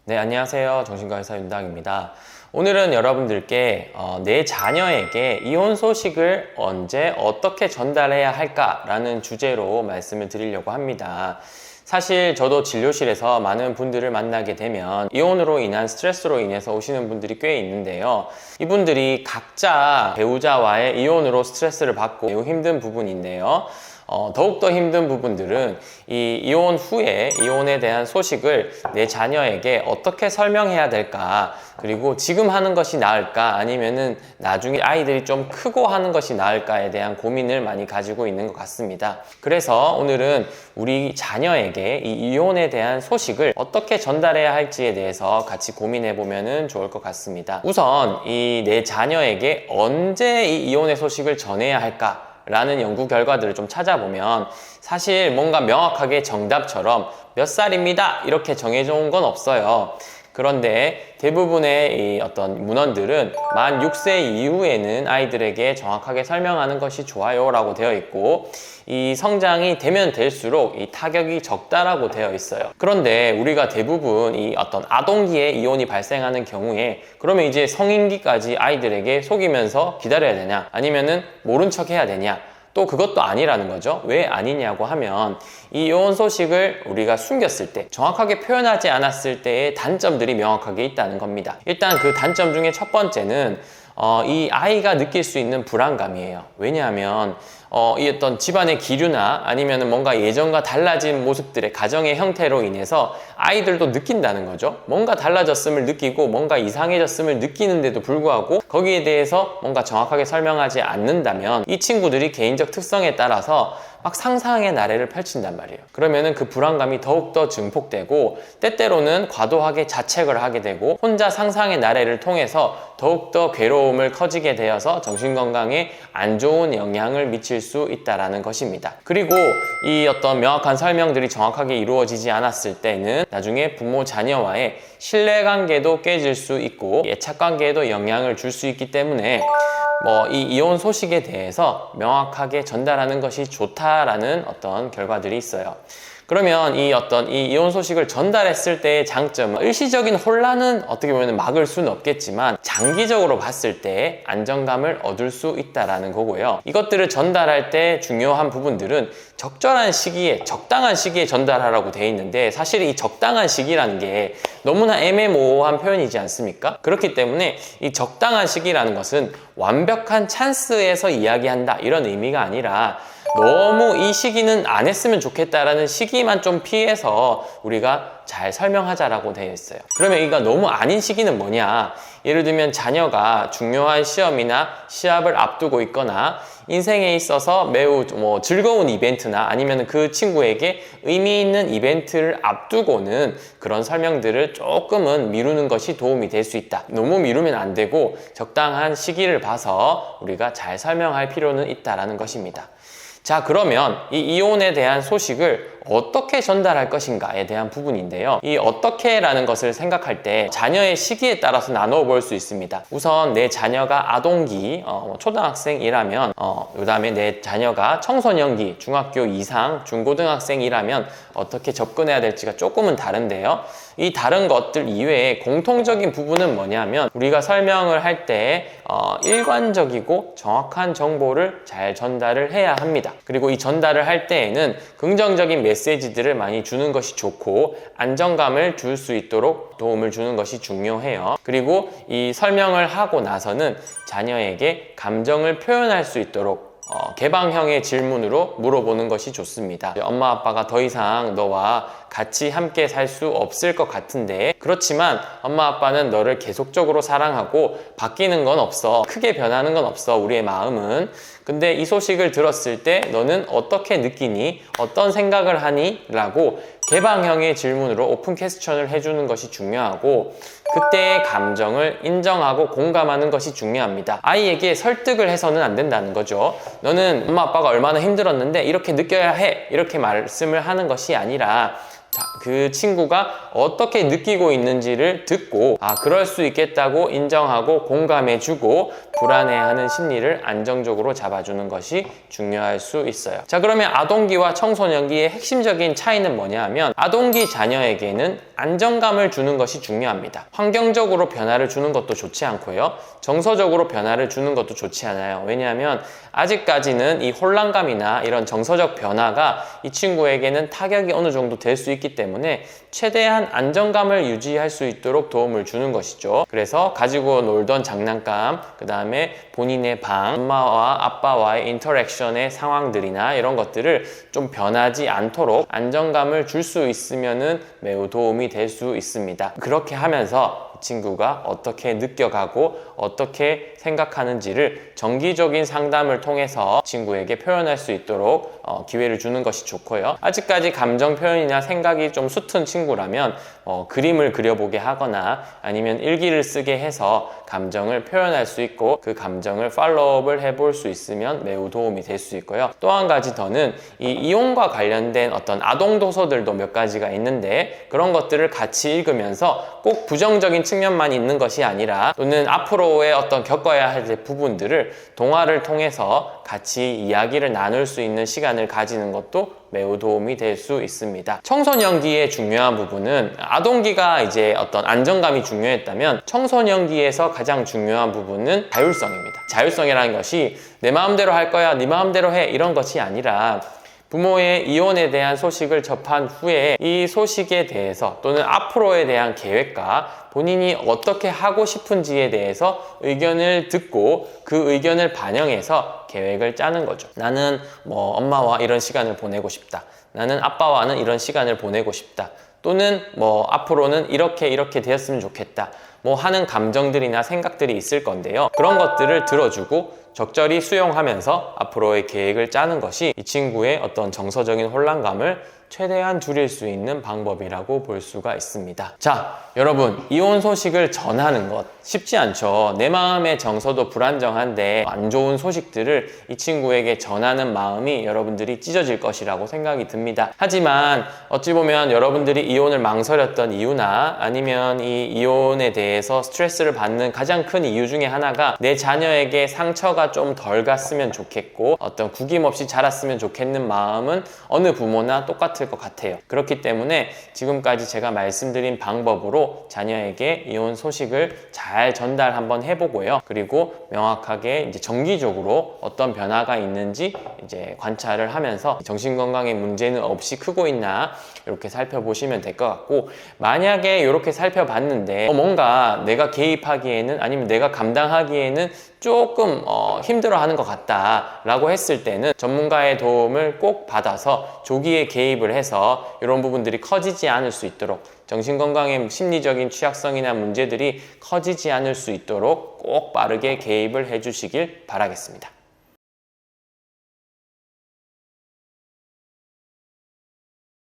네, 안녕하세요. 정신과 의사 윤당입니다. 오늘은 여러분들께 내 자녀에게 이혼 소식을 언제 어떻게 전달해야 할까라는 주제로 말씀을 드리려고 합니다. 사실 저도 진료실에서 많은 분들을 만나게 되면 이혼으로 인한 스트레스로 인해서 오시는 분들이 꽤 있는데요. 이분들이 각자 배우자와의 이혼으로 스트레스를 받고 매우 힘든 부분인데요. 더욱더 힘든 부분들은 이 이혼 후에 이혼에 대한 소식을 내 자녀에게 어떻게 설명해야 될까, 그리고 지금 하는 것이 나을까 아니면은 나중에 아이들이 좀 크고 하는 것이 나을까에 대한 고민을 많이 가지고 있는 것 같습니다. 그래서 오늘은 우리 자녀에게 이 이혼에 대한 소식을 어떻게 전달해야 할지에 대해서 같이 고민해 보면 좋을 것 같습니다. 우선 이 내 자녀에게 언제 이 이혼의 소식을 전해야 할까 라는 연구 결과들을 좀 찾아보면 사실 뭔가 명확하게 정답처럼 몇 살입니다 이렇게 정해져 온 건 없어요. 그런데 대부분의 이 어떤 문헌들은 만 6세 이후에는 아이들에게 정확하게 설명하는 것이 좋아요 라고 되어 있고, 이 성장이 되면 될수록 이 타격이 적다라고 되어 있어요. 그런데 우리가 대부분 이 어떤 아동기에 이혼이 발생하는 경우에 그러면 이제 성인기까지 아이들에게 속이면서 기다려야 되냐, 아니면은 모른 척 해야 되냐, 또 그것도 아니라는 거죠. 왜 아니냐고 하면 이 이혼 소식을 우리가 숨겼을 때, 정확하게 표현하지 않았을 때의 단점들이 명확하게 있다는 겁니다. 일단 그 단점 중에 첫 번째는 이 아이가 느낄 수 있는 불안감이에요. 왜냐하면 이 어떤 집안의 기류나 아니면 뭔가 예전과 달라진 모습들의 가정의 형태로 인해서 아이들도 느낀다는 거죠. 뭔가 달라졌음을 느끼고 뭔가 이상해졌음을 느끼는데도 불구하고 거기에 대해서 뭔가 정확하게 설명하지 않는다면 이 친구들이 개인적 특성에 따라서 막 상상의 나래를 펼친단 말이에요. 그러면은 그 불안감이 더욱더 증폭되고 때때로는 과도하게 자책을 하게 되고 혼자 상상의 나래를 통해서 더욱더 괴로움을 커지게 되어서 정신건강에 안 좋은 영향을 미칠 수 있다는 것입니다. 그리고 이 어떤 명확한 설명들이 정확하게 이루어지지 않았을 때는 나중에 부모 자녀와의 신뢰관계도 깨질 수 있고 애착관계에도 영향을 줄 수 있기 때문에 이 이혼 소식에 대해서 명확하게 전달하는 것이 좋다라는 어떤 결과들이 있어요. 그러면 이 이혼 소식을 전달했을 때의 장점은, 일시적인 혼란은 어떻게 보면 막을 수는 없겠지만 장기적으로 봤을 때 안정감을 얻을 수 있다라는 거고요. 이것들을 전달할 때 중요한 부분들은 적절한 시기에, 적당한 시기에 전달하라고 돼 있는데, 사실 이 적당한 시기라는 게 너무나 애매모호한 표현이지 않습니까? 그렇기 때문에 이 적당한 시기라는 것은 완벽한 찬스에서 이야기한다 이런 의미가 아니라, 너무 이 시기는 안 했으면 좋겠다라는 시기만 좀 피해서 우리가 잘 설명하자라고 되어 있어요. 그러면 이거 너무 아닌 시기는 뭐냐? 예를 들면 자녀가 중요한 시험이나 시합을 앞두고 있거나 인생에 있어서 매우 즐거운 이벤트나 아니면 그 친구에게 의미 있는 이벤트를 앞두고는 그런 설명들을 조금은 미루는 것이 도움이 될 수 있다. 너무 미루면 안 되고 적당한 시기를 봐서 우리가 잘 설명할 필요는 있다는 것입니다. 자, 그러면 이 이혼에 대한 소식을 어떻게 전달할 것인가에 대한 부분인데요. 이 어떻게라는 것을 생각할 때 자녀의 시기에 따라서 나누어 볼 수 있습니다. 우선 내 자녀가 아동기, 초등학생이라면, 그 다음에 내 자녀가 청소년기, 중학교 이상, 중고등학생이라면 어떻게 접근해야 될지가 조금은 다른데요. 이 다른 것들 이외에 공통적인 부분은 뭐냐면, 우리가 설명을 할 때 일관적이고 정확한 정보를 잘 전달을 해야 합니다. 그리고 이 전달을 할 때에는 긍정적인 메시지들을 많이 주는 것이 좋고 안정감을 줄 수 있도록 도움을 주는 것이 중요해요. 그리고 이 설명을 하고 나서는 자녀에게 감정을 표현할 수 있도록 개방형의 질문으로 물어보는 것이 좋습니다. 엄마 아빠가 더 이상 너와 같이 함께 살 수 없을 것 같은데, 그렇지만 엄마 아빠는 너를 계속적으로 사랑하고 바뀌는 건 없어, 크게 변하는 건 없어, 우리의 마음은. 근데 이 소식을 들었을 때 너는 어떻게 느끼니? 어떤 생각을 하니? 라고 개방형의 질문으로 오픈 퀘스천을 해주는 것이 중요하고, 그때의 감정을 인정하고 공감하는 것이 중요합니다. 아이에게 설득을 해서는 안 된다는 거죠. 너는 엄마 아빠가 얼마나 힘들었는데 이렇게 느껴야 해, 이렇게 말씀을 하는 것이 아니라 자, 그 친구가 어떻게 느끼고 있는지를 듣고 그럴 수 있겠다고 인정하고 공감해주고 불안해하는 심리를 안정적으로 잡아주는 것이 중요할 수 있어요. 자, 그러면 아동기와 청소년기의 핵심적인 차이는 뭐냐 하면 아동기 자녀에게는 안정감을 주는 것이 중요합니다. 환경적으로 변화를 주는 것도 좋지 않고요. 정서적으로 변화를 주는 것도 좋지 않아요. 왜냐하면 아직까지는 이 혼란감이나 이런 정서적 변화가 이 친구에게는 타격이 어느 정도 될 수 있기 때문에 최대한 안정감을 유지할 수 있도록 도움을 주는 것이죠. 그래서 가지고 놀던 장난감, 그 다음에 본인의 방, 엄마와 아빠와의 인터랙션의 상황들이나 이런 것들을 좀 변하지 않도록 안정감을 줄 수 있으면은 매우 도움이 될 수 있습니다. 그렇게 하면서 친구가 어떻게 느껴가고 어떻게 생각하는지를 정기적인 상담을 통해서 친구에게 표현할 수 있도록 기회를 주는 것이 좋고요. 아직까지 감정 표현이나 생각이 좀 수튼 친구라면 그림을 그려보게 하거나 아니면 일기를 쓰게 해서 감정을 표현할 수 있고 그 감정을 팔로우업을 해볼 수 있으면 매우 도움이 될 수 있고요. 또 한 가지 더는 이 이혼과 관련된 어떤 아동 도서들도 몇 가지가 있는데 그런 것들을 같이 읽으면서 꼭 부정적인 측면만 있는 것이 아니라 또는 앞으로의 어떤 겪어야 할 부분들을 동화를 통해서 같이 이야기를 나눌 수 있는 시간을 가지는 것도 매우 도움이 될 수 있습니다. 청소년기의 중요한 부분은 아동기가 이제 어떤 안정감이 중요했다면 청소년기에서 가장 중요한 부분은 자율성입니다. 자율성이라는 것이 내 마음대로 할 거야, 네 마음대로 해 이런 것이 아니라 부모의 이혼에 대한 소식을 접한 후에 이 소식에 대해서 또는 앞으로에 대한 계획과 본인이 어떻게 하고 싶은지에 대해서 의견을 듣고 그 의견을 반영해서 계획을 짜는 거죠. 나는 엄마와 이런 시간을 보내고 싶다. 나는 아빠와는 이런 시간을 보내고 싶다. 또는 앞으로는 이렇게 되었으면 좋겠다. 하는 감정들이나 생각들이 있을 건데요. 그런 것들을 들어주고 적절히 수용하면서 앞으로의 계획을 짜는 것이 이 친구의 어떤 정서적인 혼란감을 최대한 줄일 수 있는 방법이라고 볼 수가 있습니다. 자, 여러분, 이혼 소식을 전하는 것 쉽지 않죠. 내 마음의 정서도 불안정한데 안 좋은 소식들을 이 친구에게 전하는 마음이 여러분들이 찢어질 것이라고 생각이 듭니다. 하지만 어찌 보면 여러분들이 이혼을 망설였던 이유나 아니면 이 이혼에 대해서 스트레스를 받는 가장 큰 이유 중에 하나가 내 자녀에게 상처가 좀 덜 갔으면 좋겠고 어떤 구김없이 자랐으면 좋겠는 마음은 어느 부모나 똑같을 것 같아요. 그렇기 때문에 지금까지 제가 말씀드린 방법으로 자녀에게 이혼 소식을 잘 전달 한번 해보고요. 그리고 명확하게 이제 정기적으로 어떤 변화가 있는지 이제 관찰을 하면서 정신건강에 문제는 없이 크고 있나 이렇게 살펴보시면 될 것 같고, 만약에 이렇게 살펴봤는데 뭔가 내가 개입하기에는 아니면 내가 감당하기에는 조금 힘들어하는 것 같다 라고 했을 때는 전문가의 도움을 꼭 받아서 조기에 개입을 해서 이런 부분들이 커지지 않을 수 있도록, 정신건강의 심리적인 취약성이나 문제들이 커지지 않을 수 있도록 꼭 빠르게 개입을 해주시길 바라겠습니다.